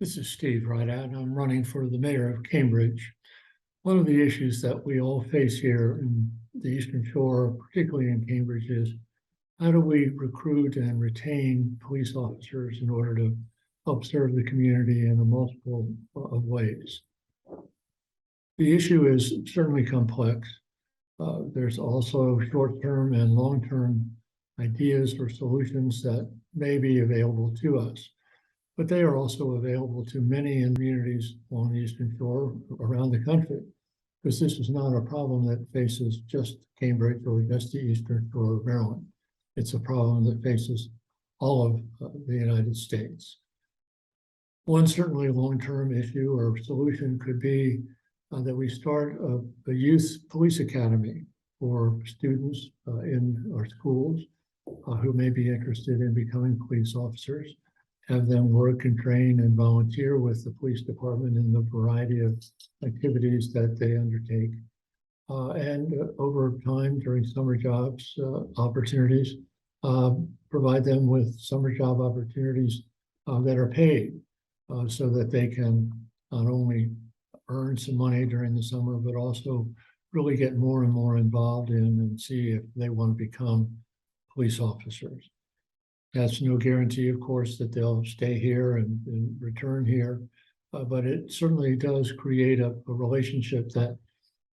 This is Steve Rideout, and I'm running for the mayor of Cambridge. One of the issues that we all face here in the Eastern Shore, particularly in Cambridge, is how do we recruit and retain police officers in order to help serve the community in a multiple of ways. The issue is certainly complex. There's also short-term and long-term ideas or solutions that may be available to us, but they are also available to many communities along the Eastern Shore around the country, because this is not a problem that faces just Cambridge or just the Eastern Shore of Maryland. It's a problem that faces all of the United States. One certainly long-term issue or solution could be that we start a youth police academy for students in our schools who may be interested in becoming police officers, have them work and train and volunteer with the police department in the variety of activities that they undertake. And over time, during summer jobs opportunities, provide them with summer job opportunities that are paid so that they can not only earn some money during the summer, but also really get more and more involved in and see if they want to become police officers. That's no guarantee, of course, that they'll stay here and return here, but it certainly does create a relationship that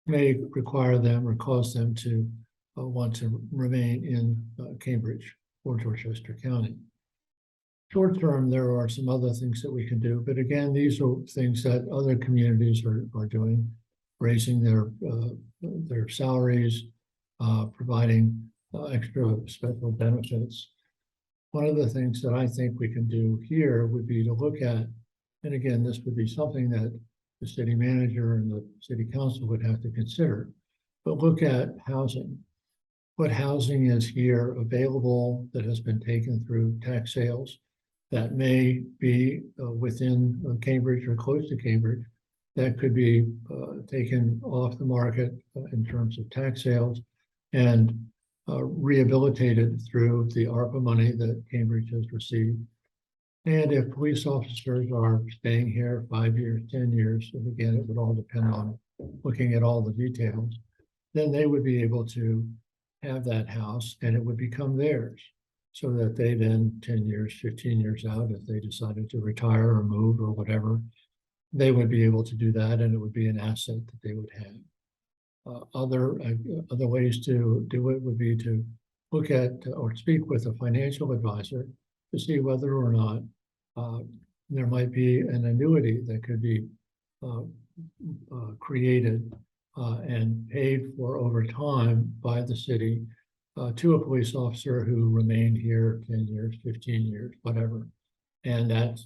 may require them or cause them to want to remain in Cambridge or Dorchester County. Short term, there are some other things that we can do, but again, these are things that other communities are doing, raising their salaries, providing extra special benefits. One of the things that I think we can do here would be to look at, and again, this would be something that the city manager and the city council would have to consider, but look at housing. What housing is here available that has been taken through tax sales that may be within Cambridge or close to Cambridge that could be taken off the market in terms of tax sales and rehabilitated through the ARPA money that Cambridge has received. And if police officers are staying here 5 years, 10 years, and again, it would all depend on looking at all the details, then they would be able to have that house and it would become theirs, so that they then 10 years, 15 years out, if they decided to retire or move or whatever, they would be able to do that and it would be an asset that they would have. Other ways to do it would be to look at or speak with a financial advisor to see whether or not there might be an annuity that could be created and paid for over time by the city to a police officer who remained here 10 years, 15 years, whatever. And at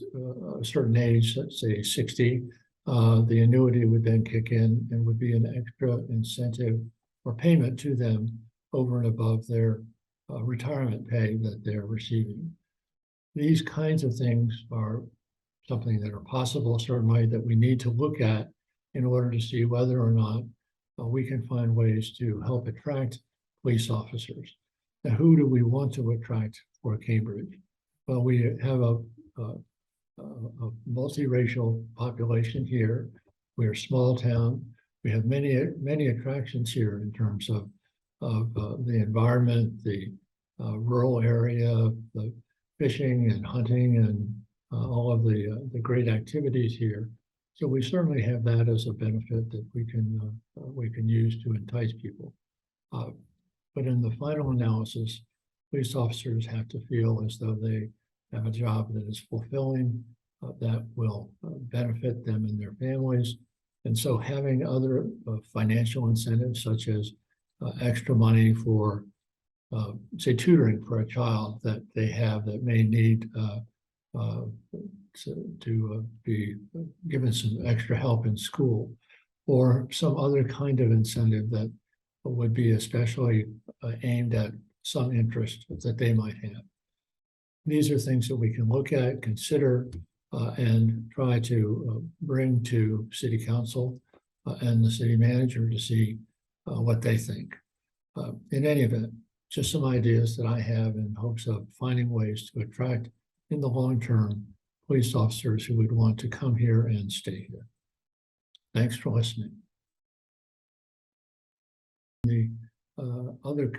a certain age, let's say 60, the annuity would then kick in and would be an extra incentive or payment to them over and above their retirement pay that they're receiving. These kinds of things are something that are possible, certainly, that we need to look at in order to see whether or not we can find ways to help attract police officers. Now, who do we want to attract for Cambridge? Well, we have a multiracial population here. We're a small town. We have many attractions here in terms of the environment, the rural area, the fishing and hunting, and all of the great activities here. So we certainly have that as a benefit that we can use to entice people. But in the final analysis, police officers have to feel as though they have a job that is fulfilling, that will benefit them and their families. And so having other financial incentives, such as extra money for, say, tutoring for a child that they have that may need to be given some extra help in school, or some other kind of incentive that would be especially aimed at some interest that they might have. These are things that we can look at, consider, and try to bring to City Council and the City Manager to see what they think. In any event, just some ideas that I have in hopes of finding ways to attract in the long term police officers who would want to come here and stay here. Thanks for listening. The other